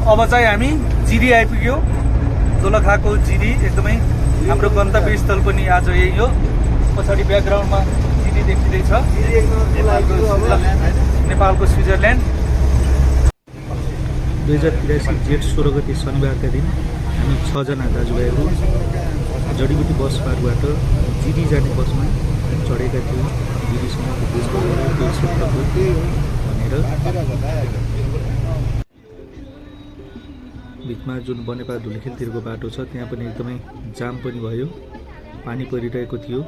अब चाहिँ हामी जिरी आइपुग्यो। दोलखाको जिरी एकदमै हाम्रो गन्तव्य स्थल पनि आज यही हो। पछाडि ब्याकग्राउन्डमा जिरी देखिँदैछ, नेपालको स्विजरल्यान्ड। 2083 जेठ 16 गते शनिबारका दिन हामी 6 जना दाजुभाइहरू जडीबुटी बस पार्कबाट जिरी जाने बसमा चढेका थियौँ। जिरीसम्मको देशको क्षेत्रको भनेर बिचमा जुन बनेपा धुलिखेलतिरको बाटो छ त्यहाँ पनि एकदमै जाम पनि भयो, पानी परिरहेको थियो।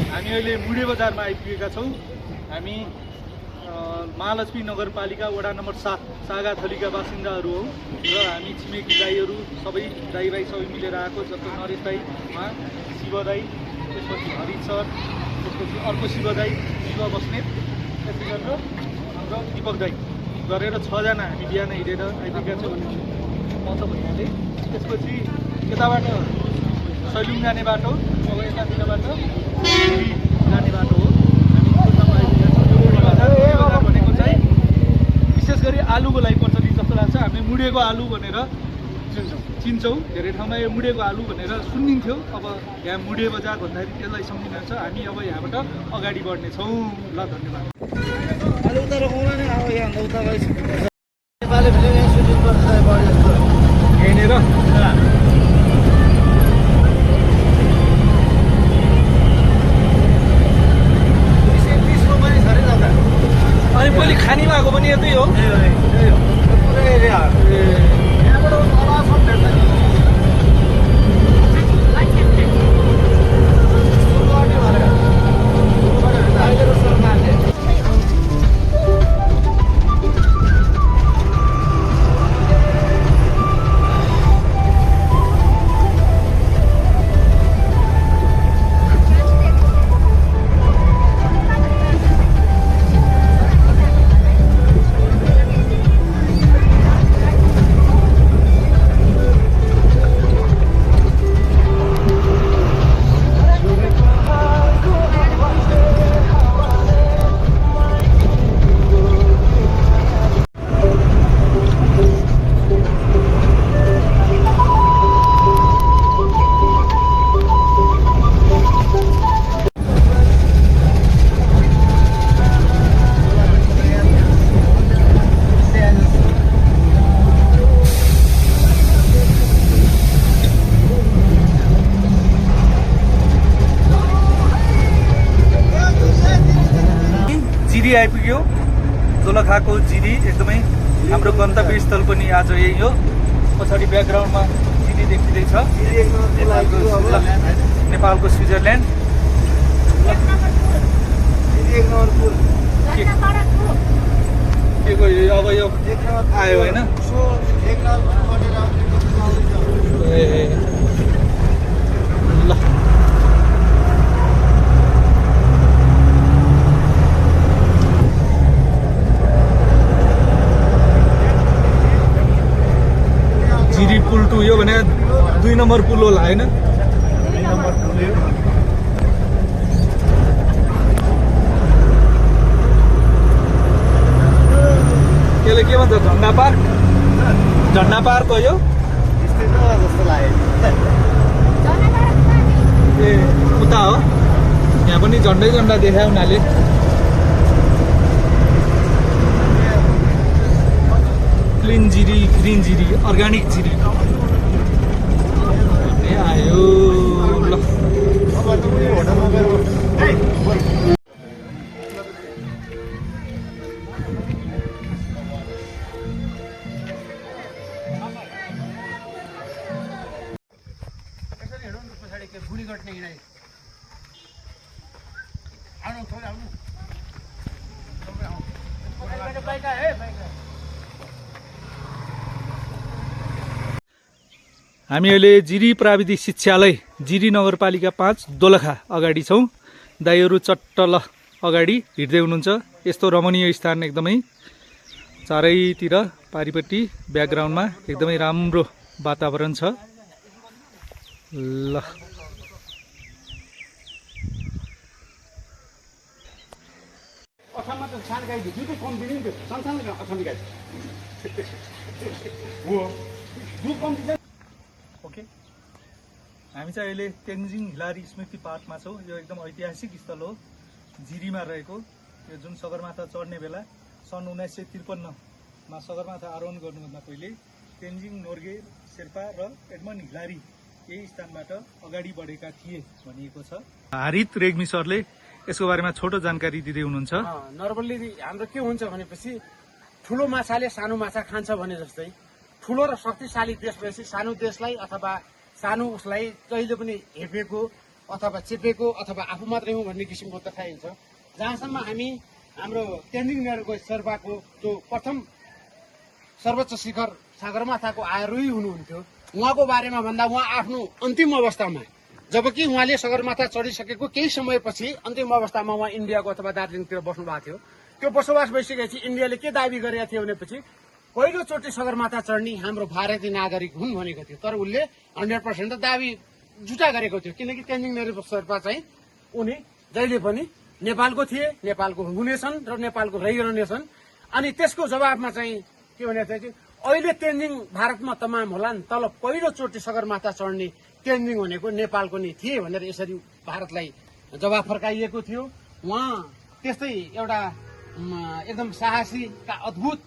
हामी अहिले मुडे बजारमा आइपुगेका छौँ। हामी महालक्ष्मी नगरपालिका वडा नम्बर 7 सागाथलीका बासिन्दाहरू हौँ र हामी छिमेकी दाईहरू सबै दाईभाइ सबै मिलेर आएको। जस्तो नरेश दाई, उहाँ शिव दाई, त्यसपछि हरिश सर, त्यसपछि अर्को शिव दाई, शिव बस्नेत, त्यसपछि गरेर हाम्रो दिपक दाई गरेर 6 जना हामी बिहान हिँडेर आइपुगेका छौँ। म त भनिहालेँ। त्यसपछि यताबाट सैलुङ जाने बाटो, अब यतातिरबाट जाने बाटो हो। हामी भनेको चाहिँ विशेष गरी आलुको लागि प्रचलित जस्तो लाग्छ। हामी मुडेको आलु भनेर चिन्छौँ, धेरै ठाउँमा यो मुडेको आलु भनेर सुनिन्थ्यो। अब यहाँ मुडे बजार भन्दाखेरि त्यसलाई सम्झिन्छ। हामी अब यहाँबाट अगाडि बढ्नेछौँ। ल, धन्यवाद। यहीँनिर अनि पहिले खानी भएको पनि यतै हो। जिरी आइपुग्यो। दोलखाको जिरी एकदमै हाम्रो गन्तव्य स्थल पनि आज यही हो। पछाडि ब्याकग्राउन्डमा जिरी देखिँदैछ, नेपालको स्विजरल्यान्ड। के अब यो आयो होइन? ल, 2 यो भने 2 नम्बर पुल होला हैन? 2 नम्बर पुल हो। यसले के भन्छ झन्डा पार्क? झन्डा पार्क हो यो? त्यस्तै त जस्तो लाग्यो। ए उता हो? यहाँ पनि झन्डै झन्डा देखायो उनीहरूले। Clean Jiri, green Jiri, organic Jiri भन्ने आयो। ल हामी अहिले जिरी प्राविधिक शिक्षालय जिरी नगरपालिका 5 दोलखा अगाडि छौँ। दाइहरू चट्टल अगाडि हिँड्दै हुनुहुन्छ। यस्तो रमणीय स्थान एकदमै चारैतिर पारिपट्टि ब्याकग्राउन्डमा एकदमै राम्रो वातावरण छ। ल ओके, हामी चाहिँ अहिले तेन्जिङ हिलारी स्मृति पार्कमा छौँ। यो एकदम ऐतिहासिक स्थल हो, जिरीमा रहेको। यो जुन सगरमाथा चढ्ने बेला सन् 1953मा सगरमाथा आरोहण गर्नुभन्दा पहिले तेन्जिङ नोर्गे शेर्पा र एडमन्ड हिलारी यही स्थानबाट अगाडि बढेका थिए भनिएको छ। हारित रेग्मी सरले यसको बारेमा छोटो जानकारी दिँदै हुनुहुन्छ। नर्मल्ली हाम्रो के हुन्छ भनेपछि ठुलो माछाले सानो माछा खान्छ भने जस्तै ठुलो र शक्तिशाली देश भएपछि सानो देशलाई अथवा सानो उसलाई जहिले पनि हेपेको अथवा चेपेको अथवा आफू मात्रै हो भन्ने किसिमको देखाइन्छ। जहाँसम्म हामी हाम्रो तेन्जिङ नोर्गे शेर्पाको जो प्रथम सर्वोच्च शिखर सगरमाथाको आरोही हुनुहुन्थ्यो, उहाँको बारेमा भन्दा उहाँ आफ्नो अन्तिम अवस्थामा जबकि उहाँले सगरमाथा चढिसकेको केही समयपछि अन्तिम अवस्थामा उहाँ इन्डियाको अथवा दार्जिलिङतिर बस्नु भएको थियो। त्यो बसोबास भइसकेपछि इन्डियाले के दाबी गरेका थियो भनेपछि पहिलोचोटि सगरमाथा चढ्ने हाम्रो भारतीय नागरिक हुन् भनेको थियो। तर उसले 100% दाबी जुटा गरेको थियो, किनकि तेन्जिङ नोर्गे शेर्पा चाहिँ उनी जहिले पनि नेपालको थिए, नेपालको हुनेछन् र नेपालको रहिरहनेछन्। अनि त्यसको जवाबमा चाहिँ के भनेको थियो कि अहिले तेन्जिङ भारतमा तमाम होला नि, तल पहिलोचोटि सगरमाथा चढ्ने तेन्जिङ भनेको नेपालको नै थिए भनेर यसरी भारतलाई जवाब फर्काइएको थियो। उहाँ त्यस्तै एउटा एकदम साहसी अद्भुत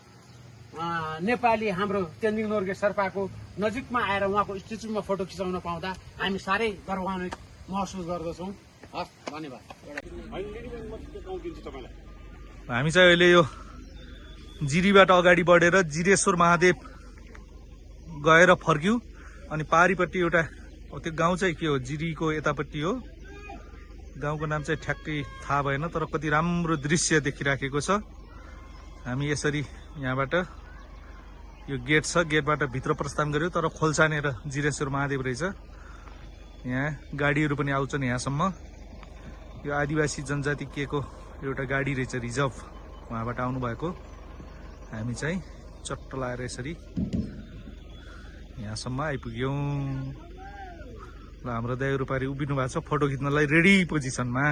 नेपाली हाम्रो तेन्जिङ नोर्गे शेर्पाको नजिकमा आएर उहाँको स्ट्याचुमा फोटो खिचाउन पाउँदा हामी साह्रै गौरवान्वित महसुस गर्दछौँ। हस्, धन्यवाद। हामी चाहिँ अहिले यो जिरीबाट अगाडि बढेर जिरेश्वर महादेव गएर फर्क्यौँ। अनि पारिपट्टि एउटा त्यो गाउँ चाहिँ के हो, जिरीको यतापट्टि हो। गाउँको नाम चाहिँ ठ्याक्कै थाहा भएन, तर कति राम्रो दृश्य देखिराखेको छ। हामी यसरी यहाँबाट यो गेट छ, गेटबाट भित्र प्रस्थान गर्यो, तर खोल्सानेर जिरेश्वर महादेव रहेछ। यहाँ गाडीहरू पनि आउँछन् यहाँसम्म। यो आदिवासी जनजाति के को एउटा गाडी रहेछ, रिजर्भ, उहाँबाट आउनुभएको। हामी चाहिँ चट्ट लाएर यसरी यहाँसम्म आइपुग्यौँ। ल हाम्रो दाइहरू पारि उभिनु भएको छ फोटो खिच्नलाई रेडी पोजिसनमा।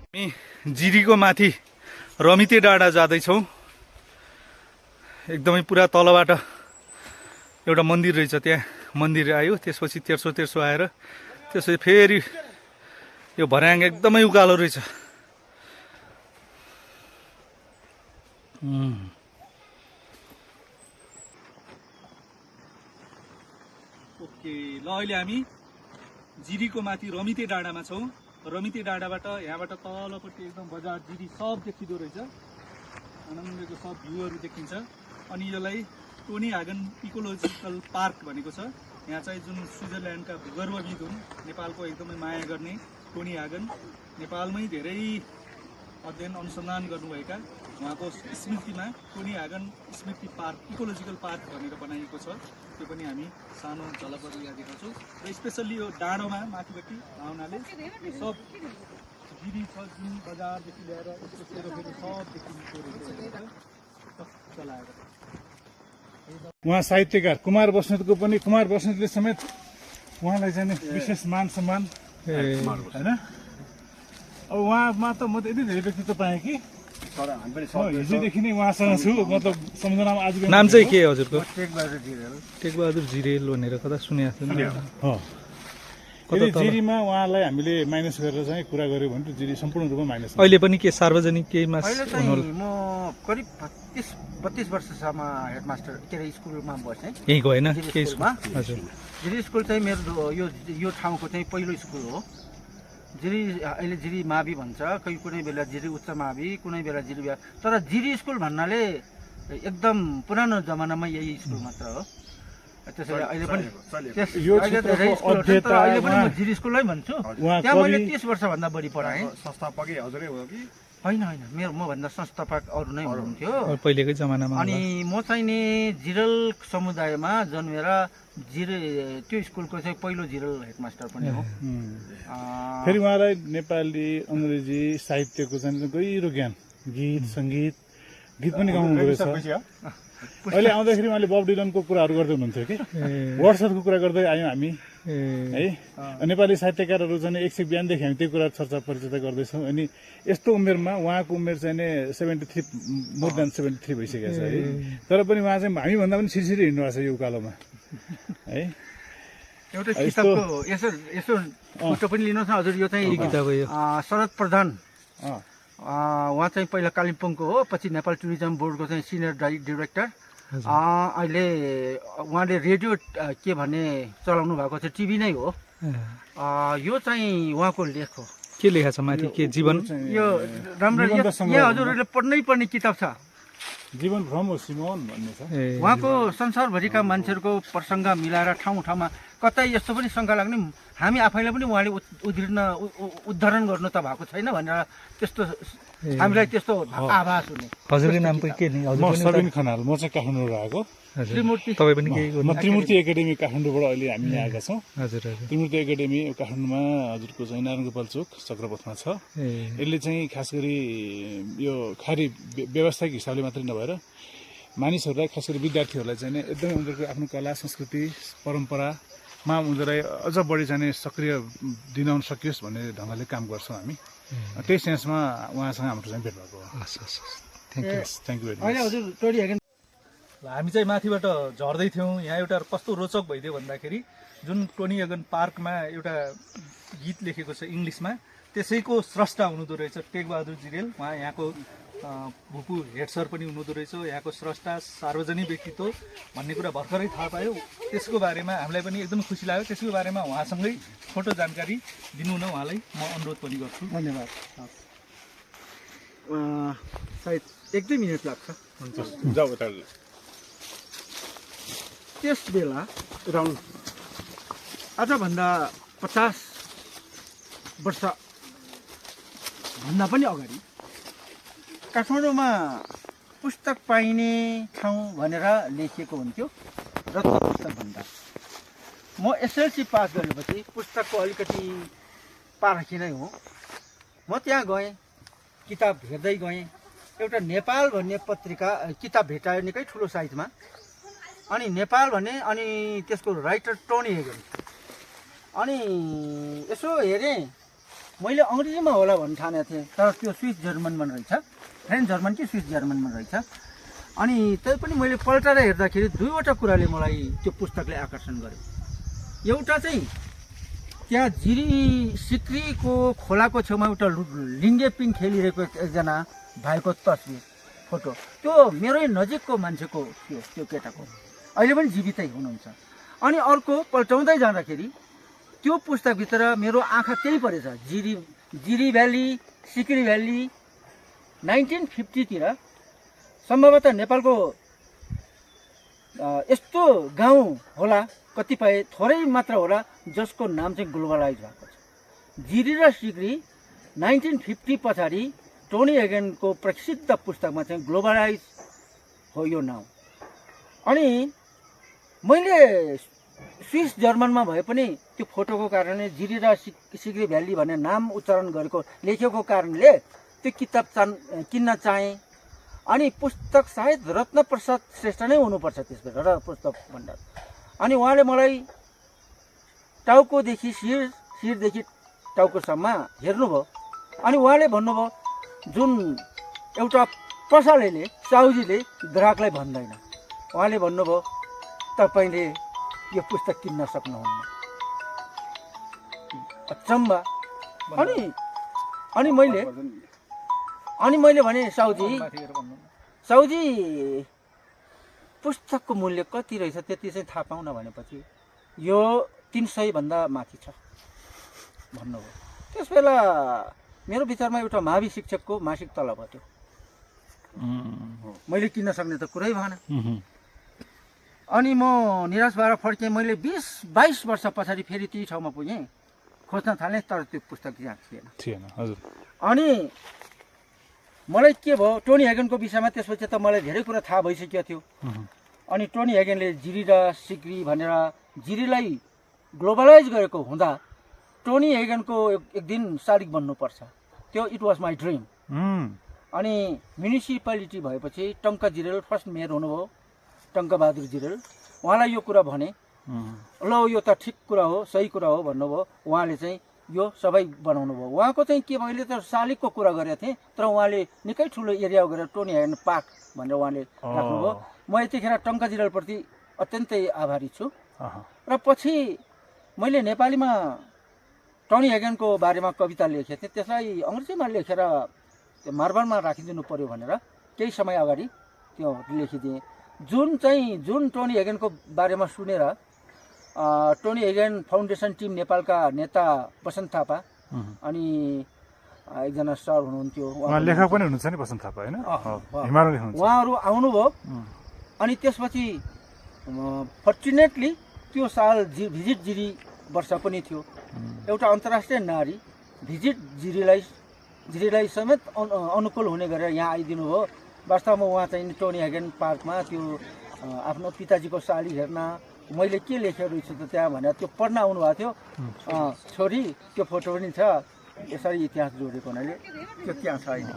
हामी जिरीको माथि रमिते डाँडा जाँदैछौँ। एकदमै पुरा तलबाट एउटा मन्दिर रहेछ, त्यहाँ मन्दिर आयो, त्यसपछि तेर्सो आएर त्यसपछि फेरि यो भर्याङ एकदमै उकालो रहेछ। ओके, ल अहिले हामी जिरीको माथि रमिते डाँडामा छौँ। रमिते डाँडाबाट यहाँबाट तलपट्टि एकदम बजार जिरी सब देखिँदो रहेछ, आनन्दको सब भ्यूहरू देखिन्छ। अनि यसलाई टोनी हागन इकोलोजिकल पार्क भनेको छ। यहाँ चाहिँ जुन स्विजरल्यान्डका भूगर्भविद हुन्, नेपालको एकदमै माया गर्ने टोनी हागन, नेपालमै धेरै अध्ययन अनुसन्धान गर्नुभएका, उहाँको स्मृतिमा टोनी हागन स्मृति पार्क इकोलोजिकल पार्क भनेर बनाइएको छ। त्यो पनि हामी सानो झलकहरू यहाँ देखाउँछौँ। र स्पेसल्ली यो डाँडोमा माथिपट्टि भावनाले सब जिरी छ, जुन बजारदेखि ल्याएर यस्तो सेरोफेरो सब देखिन्छ चलाएर। उहाँ साहित्यकार कुमार बस्नेतको पनि कुमार बस्नेतले समेत उहाँलाई चाहिँ विशेष मान सम्मान होइन। अब उहाँमा त म त यति धेरै व्यक्तित्व पाएँ कि हिजोदेखि नै उहाँसँग छु, मतलब सम्झनामा आज नाम चाहिँ के हजुरको? टेकबहादुर जिरेल भनेर कता सुनेको थिएँ। यदि जिरीमा उहाँलाई हामीले माइनस गरेर चाहिँ कुरा गर्यो भने त जिरी सम्पूर्ण रूपमा माइनस। अहिले पनि के सार्वजनिक केहीमा अहिले चाहिँ म करिब 32 वर्षसम्म हेडमास्टर के अरे स्कुलमा बसेँ यहीँको होइन जिरी स्कुलमा। हजुर जिरी स्कुल चाहिँ मेरो यो ठाउँको चाहिँ पहिलो स्कुल हो। जिरी अहिले जिरी मावि भन्छ, कुनै बेला जिरी उच्च मावि, कुनै बेला जिरी, तर जिरी स्कुल भन्नाले एकदम पुरानो जमानामा यही स्कुल मात्र हो। त्यसैले अहिले पनि अहिले पनि म जिरी स्कुललाई भन्छु। त्यहाँ मैले 30 वर्षभन्दा बढी पढाएँ। संस्थापकै हजुरै हो कि होइन मेरो मभन्दा संस्थापक अरू नै हुनुहुन्थ्यो। पहिलेकै जमानामा अनि म चाहिँ नि जिरेल समुदायमा जन्मेर त्यो स्कुलको चाहिँ पहिलो जिरेल हेडमास्टर पनि हो। फेरि उहाँलाई नेपाली अङ्ग्रेजी साहित्यको चाहिँ गहिरो ज्ञान, गीत सङ्गीत, गीत पनि गाउनु रहेछ। अहिले आउँदाखेरि उहाँले बब डिलनको कुराहरू गर्दै हुनुहुन्थ्यो कि वर्ड्सवर्थको कुरा गर्दै आयौँ हामी है। नेपाली साहित्यकारहरू चाहिँ एकछिन बिहानदेखि हामी त्यो कुरा चर्चा परिचर्चा गर्दैछौँ। अनि यस्तो उमेरमा उहाँको उमेर चाहिँ 73 मोर देन 73 भइसकेको छ है। तर पनि उहाँ चाहिँ हामीभन्दा पनि छिरछिरी हिँड्नु भएको छ यो उकालोमा है। एउटा किताबको यसो फोटो पनि लिनुहोस् न हजुर। यो चाहिँ शरद प्रधान, उहाँ चाहिँ पहिला कालिम्पोङको हो, पछि नेपाल टुरिज्म बोर्डको चाहिँ सिनियर डाइरेक्टर। अहिले उहाँले रेडियो के भने चलाउनु भएको चाहिँ टिभी नै हो। यो चाहिँ उहाँको लेख हो। के लेखा छ माथि? के जीवन? यो राम्रो यहाँ हजुरहरूले पढ्नै पर्ने किताब छ। जीवन भ्रम हो सिमोन भन्ने छ। उहाँको संसारभरिका मान्छेहरूको प्रसङ्ग मिलाएर ठाउँ ठाउँमा कतै यस्तो पनि शङ्का लाग्ने हामी आफैलाई पनि उहाँले उद्धरण गर्नु त भएको छैन भनेर त्यस्तो हामीलाई त्यस्तो आभास हुने। हजुरको नाम पनि के नि? म सबिन खनाल, म चाहिँ काठमाडौँबाट आएको। तपाईँ पनि केही म त्रिमूर्ति एकाडेमी काठमाडौँबाट अहिले हामी यहाँ आएका छौँ। हजुर हजुर। त्रिमूर्ति एकाडेमी काठमाडौँमा हजुरको चाहिँ नारायण गोपाल चोक चक्रपथमा छ। यसले चाहिँ खास गरी यो खाली व्यावसायिक हिसाबले मात्रै नभएर मानिसहरूलाई खास गरी विद्यार्थीहरूलाई चाहिँ एकदमै उनीहरूको आफ्नो कला संस्कृति परम्परामा उनीहरूलाई अझ बढी चाहिँ सक्रिय दिनाउन सकियोस् भन्ने ढङ्गले काम गर्छौँ हामी। त्यही सेन्समा उहाँसँग हाम्रो चाहिँ भेट भएको हो। Thank you very much. हामी चाहिँ माथिबाट झर्दै थियौँ। यहाँ एउटा कस्तो रोचक भइदियो भन्दाखेरि जुन टोनी एगन पार्कमा एउटा गीत लेखेको छ इङ्ग्लिसमा, त्यसैको स्रष्टा हुनुहुँदो रहेछ टेकबहादुर जिरेल। उहाँ यहाँको भुपू हेड सर पनि हुनुहुँदो रहेछ। यहाँको स्रष्टा सार्वजनिक व्यक्तित्व भन्ने कुरा भर्खरै थाहा पायो। त्यसको बारेमा हामीलाई पनि एकदम खुसी लाग्यो। त्यसको बारेमा उहाँसँगै छोटो जानकारी दिनु न उहाँलाई म अनुरोध पनि गर्छु। धन्यवाद। सायद 1-2 मिनट लाग्छ। त्यस बेला राउन्ड आजभन्दा 50 वर्ष भन्दा पनि अगाडि काठमाडौँमा पुस्तक पाइने ठाउँ भनेर लेखिएको हुन्थ्यो रत्न पुस्तक भण्डार। म एसएलसी पास गरेपछि पुस्तकको अलिकति पारखी नै हो। म त्यहाँ गएँ, किताब हेर्दै गएँ। एउटा नेपाल भन्ने पत्रिका किताब भेटायो निकै ठुलो साइजमा। अनि नेपाल भन्ने, अनि त्यसको राइटर टोनी हेगन। अनि यसो हेरेँ, मैले अङ्ग्रेजीमा होला भन्ने ठानेको थिएँ, तर त्यो स्विस जर्मनमा रहेछ, फ्रेन्च जर्मन कि स्विस जर्मनमा रहेछ। अनि तै पनि मैले पल्टाएर हेर्दाखेरि 2वटा कुराले मलाई त्यो पुस्तकले आकर्षण गर्यो। एउटा चाहिँ त्यहाँ जिरी सिक्रीको खोलाको छेउमा एउटा लिङ्गे पिङ खेलिरहेको एकजना भाइको तस्बिर फोटो, त्यो मेरै नजिकको मान्छेको थियो, त्यो केटाको अहिले पनि जीवितै हुनुहुन्छ। अनि अर्को पल्टाउँदै जाँदाखेरि त्यो पुस्तकभित्र मेरो आँखा त्यही परेछ। जिरी भ्याली, सिक्री भ्याली 1950 तिर सम्भवतः नेपालको यस्तो गाउँ होला, कतिपय थोरै मात्र होला जसको नाम चाहिँ ग्लोबलाइज भएको छ। जिरी र सिक्री 1950 पछाडि टोनी हेगनको प्रसिद्ध पुस्तकमा चाहिँ ग्लोबलाइज हो यो नाउँ। अनि मैले स्विस जर्मनमा भए पनि त्यो फोटोको कारणले जिरी र सिक्री भ्याली भन्ने नाम उच्चारण गरेको लेखेको कारणले त्यो किताब किन्न चाहेँ। अनि पुस्तक सायद रत्नप्रसाद श्रेष्ठ नै हुनुपर्छ त्यसबाट र पुस्तक भण्डार। अनि उहाँले मलाई टाउकोदेखि शिरदेखि टाउकोसम्म हेर्नुभयो अनि उहाँले भन्नुभयो जुन एउटा पसलेले साउजीले ग्राहकलाई भन्दैन, उहाँले भन्नुभयो तपाईँले यो पुस्तक किन्न सक्नुहुन्न। अचम्म। अनि मैले भने साउजी पुस्तकको मूल्य कति रहेछ त्यति चाहिँ थाहा पाउन भनेपछि यो 300 भन्दा माथि छ भन्नुभयो। त्यस बेला मेरो विचारमा एउटा मावि शिक्षकको मासिक तलब हो त्यो, मैले किन्न सक्ने त कुरै भएन। अनि म निराश भएर फर्केँ। मैले 20-22 वर्ष पछाडि फेरि त्यही ठाउँमा पुगेँ, खोज्न थालेँ, तर त्यो पुस्तक यहाँ थिएन। हजुर। अनि मलाई के भयो, टोनी हेगनको विषयमा त्यसपछि त मलाई धेरै कुरा थाहा भइसकेको थियो। अनि टोनी हेगनले जिरी र सिक्री भनेर जिरीलाई ग्लोबलाइज गरेको हुँदा टोनी हेगनको एक दिन शालिक बन्नुपर्छ, त्यो इट वाज माई ड्रिम। अनि म्युनिसिपालिटी भएपछि टङ्क जिरेल फर्स्ट मेयर हुनुभयो, टङ्कबहादुर जिरेल। उहाँलाई यो कुरा भने, ल यो त ठिक कुरा हो, सही कुरा हो भन्नुभयो। उहाँले चाहिँ यो सबै बनाउनु भयो। उहाँको चाहिँ के, मैले त शालिकको कुरा गरेको थिएँ, तर उहाँले निकै ठुलो एरिया गरेर टोनी हेगन पार्क भनेर उहाँले राख्नुभयो। म यतिखेर टङ्क जिरेलप्रति अत्यन्तै आभारी छु। र पछि मैले नेपालीमा टोनी हेगनको बारेमा कविता लेखेको थिएँ, त्यसलाई अङ्ग्रेजीमा लेखेर त्यो मार्बलमा राखिदिनु पर्यो भनेर केही समय अगाडि त्यो लेखिदिएँ। जुन टोनी हेगनको बारेमा सुनेर टोनी हेगन फाउन्डेसन टिम नेपालका नेता बसन्त थापा अनि एकजना सर हुनुहुन्थ्यो, लेखक पनि हुनुहुन्छ नि बसन्त थापा हैन, उहाँहरू आउनुभयो। अनि त्यसपछि फर्चुनेटली त्यो साल भिजिट जिरी वर्ष पनि थियो। एउटा अन्तर्राष्ट्रिय नारी भिजिट जिरीलाई समेत अनुकूल हुने गरेर यहाँ आइदिनु भयो। वास्तवमा उहाँ चाहिँ टोनी हेगन पार्कमा त्यो आफ्नो पिताजीको साली हेर्न मैले के लेखेको रहेछु त त्यहाँ भनेर त्यो पढ्न आउनुभएको थियो। छोरी त्यो फोटो पनि छ, यसरी इतिहास जोडेको हुनाले त्यो त्यहाँ छ अहिले।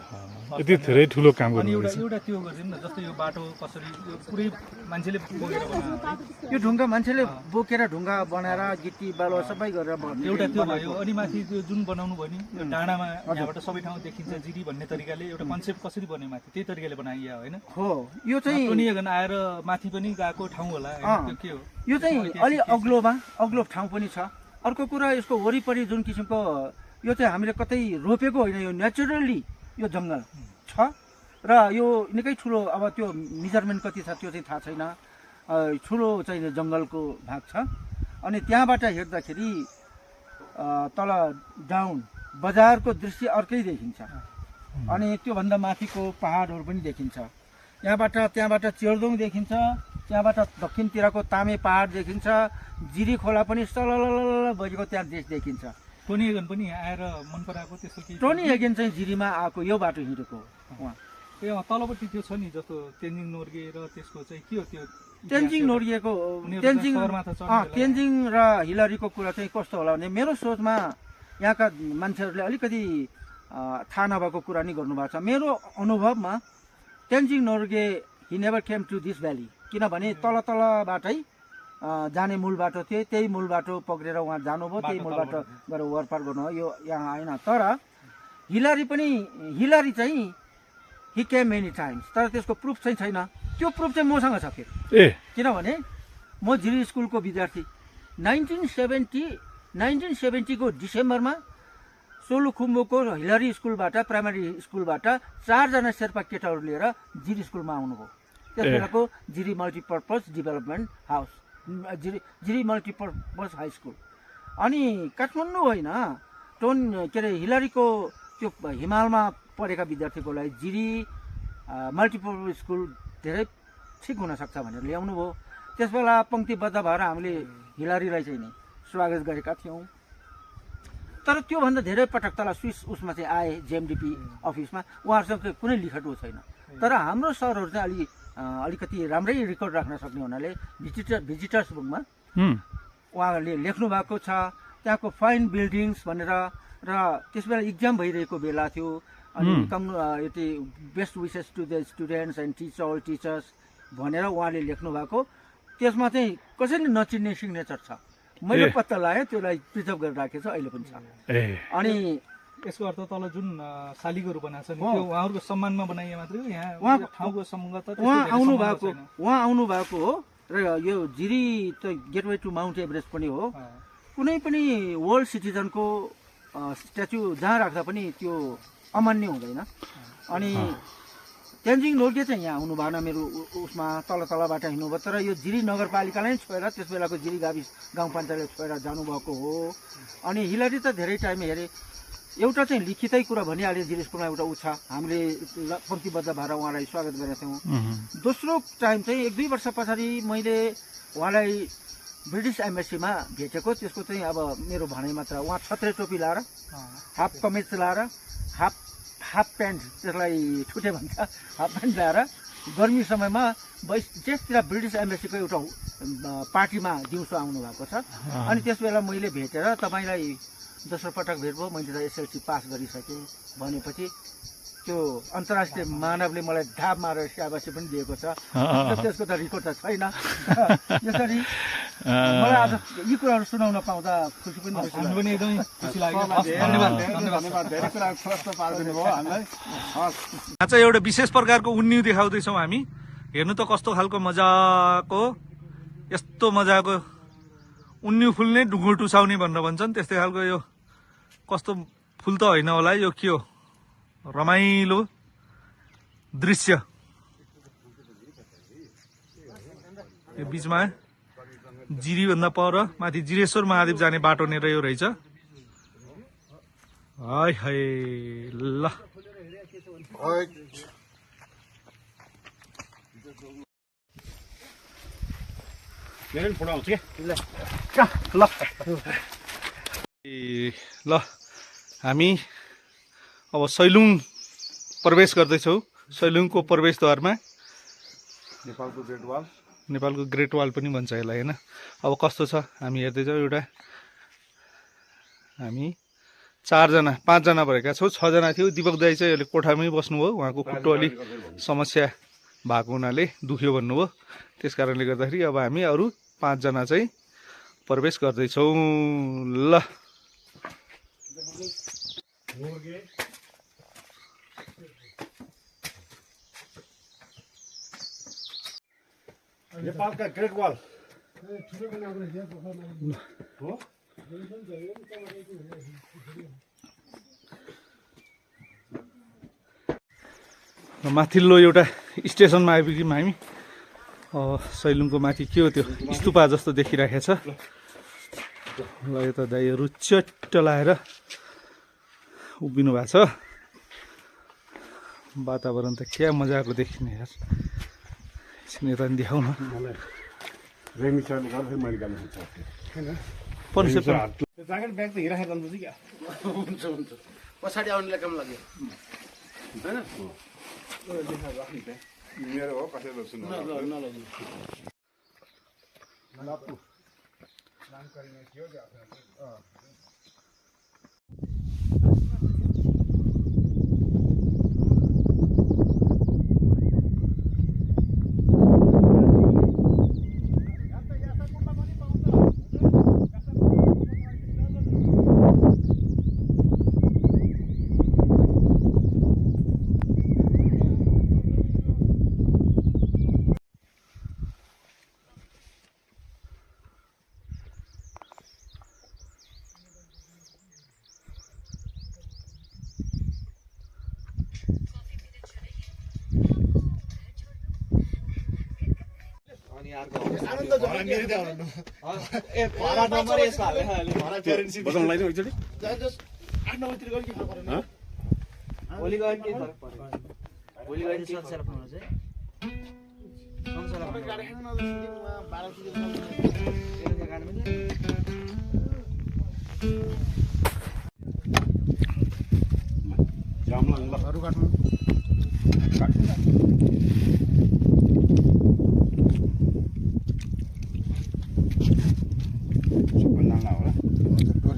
यति धेरै ठुलो काम अनि गर्नु एउटा त्यो गरिदिउँ न, जस्तो यो बाटो कसरी यो पुरै मान्छेले बोकेर बनायो, यो ढुङ्गा मान्छेले बोकेर ढुङ्गा बनाएर गिटी बालुवा सबै गरेर एउटा त्यो भयो। अनि माथि त्यो जुन बनाउनु भयो नि, यो डाँडामा यहाँबाट सबै ठाउँ देखिन्छ जिरी भन्ने तरिकाले एउटा कन्सेप्ट कसरी बन्यो माथि, त्यही तरिकाले बनाइयो होइन? हो, यो चाहिँ टोनी हेगन आएर माथि पनि गएको ठाउँ होला, त्यो के हो? यो चाहिँ अलि अग्लो ठाउँ पनि छ। अर्को कुरा यसको वरिपरि जुन किसिमको यो चाहिँ हामीले कतै रोपेको होइन, यो नेचुरली यो जङ्गल छ र यो निकै ठुलो, अब त्यो मेजरमेन्ट कति छ त्यो चाहिँ थाहा छैन, ठुलो चाहिँ जङ्गलको भाग छ। अनि त्यहाँबाट हेर्दाखेरि तल डाउन बजारको दृश्य अर्कै देखिन्छ। अनि त्योभन्दा माथिको पहाडहरू पनि देखिन्छ। त्यहाँबाट चेर्दोङ देखिन्छ, त्यहाँबाट दक्षिणतिरको तामे पहाड देखिन्छ, जिरी खोला पनि सलल बजेको त्यहाँ देश देखिन्छ। टोनी हेगन पनि यहाँ आएर मन पराएको त्यस्तो के? टोनी हेगन चाहिँ जिरीमा आएको यो बाटो हिँडेको उहाँ। ए तलपट्टि त्यो छ नि, जस्तो तेन्जिङ नोर्गे र त्यसको चाहिँ के हो त्यो? तेन्जिङ नोर्गेको तेन्जिङ र हिलरीको कुरा चाहिँ कस्तो होला भने, मेरो सोचमा यहाँका मान्छेहरूले अलिकति थाहा नभएको कुरा नि गर्नुभएको छ। मेरो अनुभवमा Tenzing Norgay he never came to this valley, किनभने तलबाटै जाने मूल बाटो थियो, त्यही मूल बाटो पक्रेर उहाँ जानुभयो, त्यही मूल बाटो गएर वरपार गर्नुभयो, यो यहाँ आएन। तर हिलरी चाहिँ हि केम मेनी टाइम्स, तर त्यसको प्रुफ चाहिँ छैन। त्यो प्रुफ चाहिँ मसँग छ फेरि, किनभने म जिरी स्कुलको विद्यार्थी 1970 को डिसेम्बरमा सोलुखुम्बुको हिलरी स्कुलबाट, प्राइमेरी स्कुलबाट 4 जना शेर्पा केटाहरू लिएर जिरी स्कुलमा आउनुभयो। त्यस बेलाको Jiri multipurpose development house, Jiri multipurpose high school. अनि काठमाडौँ होइन, के अरे हिलरीको त्यो हिमालमा पढेका विद्यार्थीको लागि जिरी मल्टिपर्पज स्कुल धेरै ठिक हुनसक्छ भनेर ल्याउनु भयो। त्यस बेला पङ्क्तिबद्ध भएर हामीले हिलरीलाई चाहिँ नि स्वागत गरेका थियौँ। तर त्योभन्दा धेरै पटक तल स्विस उसमा चाहिँ आए, जेएमडिपी अफिसमा, उहाँहरूसँग कुनै लिखटो छैन। तर हाम्रो सरहरू चाहिँ अलिकति राम्रै रेकर्ड राख्न सक्ने हुनाले भिजिटर्स बुकमा उहाँहरूले लेख्नु भएको छ। त्यहाँको फाइन बिल्डिङ्स भनेर, र त्यस बेला इक्जाम भइरहेको बेला थियो, अनि यति best wishes to the students and all teachers भनेर उहाँले लेख्नु भएको त्यसमा चाहिँ कसैले नचिन्ने सिग्नेचर छ। मैले पत्ता लगाएँ, त्यसलाई प्रिजर्भ गरेर राखेको छ, अहिले पनि छ। अनि यसको अर्थ तल जुन शालीको रूपमा छ नि त्यो उहाँहरूको सम्मानमा बनाइए मात्रै हो। यहाँ उहाँको ठाउँको सम्बन्ध त उहाँ आउनु भएको हो र यो जिरी त गेटवे टु माउन्ट एभरेस्ट पनि हो। कुनै पनि वर्ल्ड सिटिजनको स्ट्याचु जहाँ राख्दा पनि त्यो अमान्य हुँदैन। अनि तेन्जिङ नोर्गे चाहिँ यहाँ आउनु भएन, मेरो उसमा तलबाट हिँड्नुभयो, तर यो जिरी नगरपालिकालाई छोएर त्यस बेलाको जिरी गाविस गाउँ पञ्चायतले छोएर जानुभएको हो। अनि हिलारी त धेरै टाइम हेरेँ, एउटा चाहिँ लिखितै कुरा भनिहालेँ, जिरी स्कुलमा एउटा ऊ छ, हामीले पङ्क्तिबद्ध भएर उहाँलाई स्वागत गरेका थियौँ। दोस्रो टाइम चाहिँ 1-2 वर्ष पछाडि मैले उहाँलाई ब्रिटिस एम्बेसीमा भेटेको। त्यसको चाहिँ अब मेरो भनाइ मात्र, उहाँ छत्रे टोपी लाएर, हाफ कमिज लाएर, हाफ प्यान्ट, त्यसलाई छुटे भन्छ, हाफ प्यान्ट लाएर गर्मी समयमा जेठतिर ब्रिटिस एम्बेसीको एउटा पार्टीमा दिउँसो आउनु भएको छ। अनि त्यस बेला मैले भेटेर तपाईँलाई दोस्रो पटक भेट भयो, मैले त एसएलसी पास गरिसकेँ भनेपछि त्यो अन्तर्राष्ट्रिय मानवले मलाई ढाप मारेर स्याबासी पनि दिएको छ। त्यसको त रेकर्ड त छैन। यसरी मलाई आज यी कुराहरू सुनाउन पाउँदा खुसी पनि एकदमै खुसी लाग्यो। धन्यवाद, धेरै कुरा प्रश्न पारिदिनु भयो हामीलाई। यहाँ चाहिँ एउटा विशेष प्रकारको उन्यु देखाउँदैछौँ हामी। हेर्नु त कस्तो खालको मजाको, यस्तो मजाको उन्यु फुल नै ढुङ्गो टुसाउने भनेर भन्छन्, त्यस्तै खालको यो कस्तो फुल त होइन होला, यो के हो, रमाइलो दृश्य। यो बिचमा जिरीभन्दा पर माथि जिरेश्वर महादेव जाने बाटो नै यो रहेछ। हाय हाय ल ल हामी अब सैलुङ प्रवेश गर्दैछौँ। सैलुङको प्रवेशद्वारमा नेपालको ग्रेट वाल पनि भन्छ यसलाई, होइन? अब कस्तो छ हामी हेर्दैछौँ। एउटा हामी 5जना भएका छौँ, 6जना थियो। दिपक दाई चाहिँ अहिले कोठामै बस्नुभयो, उहाँको खुट्टो अलिक समस्या भएको हुनाले दुख्यो भन्नुभयो। त्यस कारणले गर्दाखेरि अब हामी अरू 5जना चाहिँ प्रवेश गर्दैछौँ। ल नेपालका ग्रेट वाल माथिल्लो एउटा स्टेसनमा आइपुग्यौँ हामी। सैलुङको माथि के हो त्यो स्तूपा जस्तो देखिरहेको छ। ल यता दाइहरू चट्ट लाएर उभिनु भएको छ। वातावरण त क्या मजाको देखिने यार। यता नि देखाउ न। पछाडि आउनेलाई कम लाग्यो मेरो हो, कसैले सुन्नु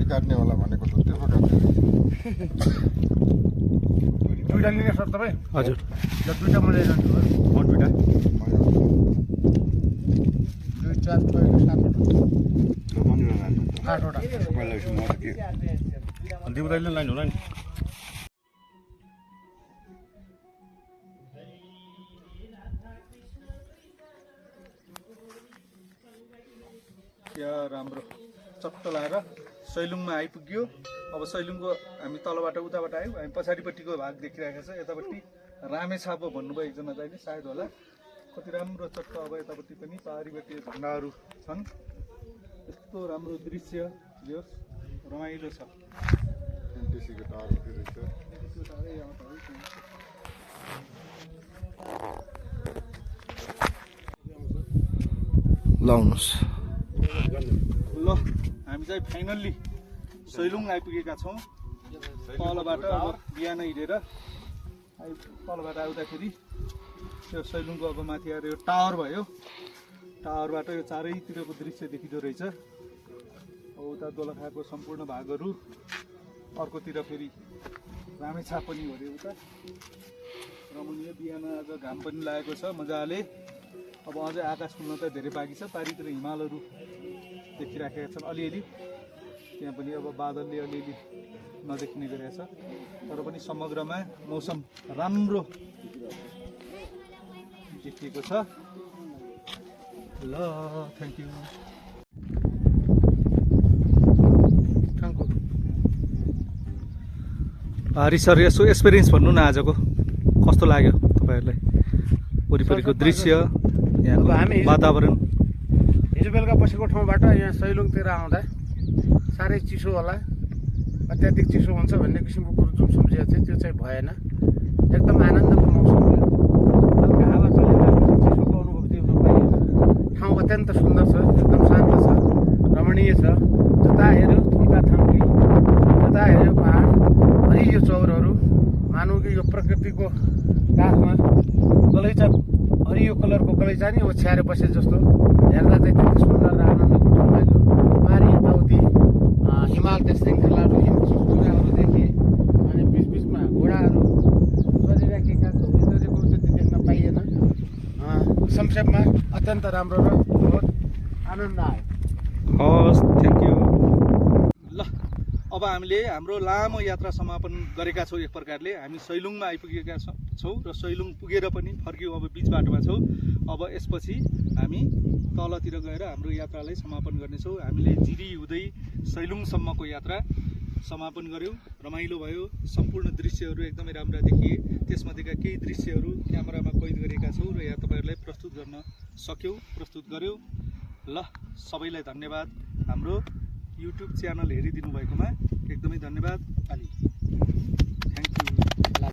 काट्ने होला भनेको त त्यो सर तपाईँ हजुर ल दुईवटा मैले लान्छु म दुईटा दुई चार पहिलो 7वटा 8वटा दिउँदैले लाइन होला नि क्या राम्रो चट्ट लाएर सैलुङमा आइपुग्यो। अब सैलुङको हामी तलबाट उताबाट आयौँ, हामी पछाडिपट्टिको भाग देखिरहेको छ। यतापट्टि रामेछाप भन्नुभयो एकजना दाइले, सायद होला। कति राम्रो चट्ट अब यतापट्टि पनि पाहाडीपट्टि झन्डाहरू छन्। यस्तो राम्रो दृश्य यो रमाइलो छ। लाउनुहोस् ल हामी चाहिँ फाइनल्ली सैलुङ आइपुगेका छौँ। तलबाट अब बिहान हिँडेर तलबाट आउँदाखेरि त्यो सैलुङको अब माथि आएर यो टावर भयो। टावरबाट यो चारैतिरको दृश्य देखिँदो रहेछ। अब उता दोलखाको सम्पूर्ण भागहरू, अर्कोतिर फेरि रामेछाप पनि हो अरे उता। रमणीय बिहान आज घाम पनि लागेको छ मजाले। अब अझै आकाश खुल्न त धेरै बाँकी छ। पारितिर हिमालहरू देखिराखेका छन् अलिअलि। त्यहाँ पनि अब बादलले अलिअलि नदेखिने गरेको छ। तर पनि समग्रमा मौसम राम्रो देखिएको छ। ल थ्याङ्क यू। हरि सर यसो एक्सपिरियन्स भन्नु न आजको कस्तो लाग्यो तपाईँहरूलाई? वरिपरिको दृश्य, यहाँको वातावरण। हिजो बेलुका बसेको ठाउँबाट यहाँ सैलुङतिर आउँदा साह्रै चिसो होला, अत्याधिक चिसो हुन्छ भन्ने किसिमको कुरो जुन सम्झिएको थियो त्यो चाहिँ भएन। एकदम आनन्दको मौसम भयो। हल्का हावा चलेर चिसोको अनुभूति हुन पाइएन। ठाउँ अत्यन्त सुन्दर छ, एकदम शान्त छ, रमणीय छ। जता हेऱ्यो थुम्का थम्की, जता हेऱ्यो पहाड, हरियो चौरहरू। मानौँ कि यो प्रकृतिको काखमा गलैँचा, हरियो कलरको गलैँचा नि ओछ्याएर बसे जस्तो हेर्दा चाहिँ त्यति सुन्दर र आनन्दको ठाउँ लाग्यो। पारी यताउति हिमालका श्रृङ्खलाहरू, हिमचुराहरू देखेँ। अनि बिचबिचमा घोडाहरू चलिराखेका चौरीचौरीको त्यति देख्न पाइएन। संक्षेपमा अत्यन्त राम्रो र बहुत आनन्द आयो। हस्, थ्याङ्क यू। ल अब हामीले हाम्रो लामो यात्रा समापन गरेका छौँ। एक प्रकारले हामी सैलुङमा आइपुगेका छौँ र सैलुङ पुगेर पनि फर्क्यौँ। अब बिच बाटोमा छौँ। अब यसपछि हामी तलतिर गएर हाम्रो यात्रालाई समापन गर्नेछौँ। हामीले जिरी हुँदै सैलुङसम्मको यात्रा समापन गऱ्यौँ। रमाइलो भयो। सम्पूर्ण दृश्यहरू एकदमै राम्रा देखिए। त्यसमध्येका केही दृश्यहरू क्यामेरामा कैद गरेका छौँ र यहाँ तपाईँहरूलाई प्रस्तुत गर्न सक्यौँ, प्रस्तुत गऱ्यौँ। ल सबैलाई धन्यवाद। हाम्रो युट्युब च्यानल हेरिदिनु भएकोमा एकदमै धन्यवाद।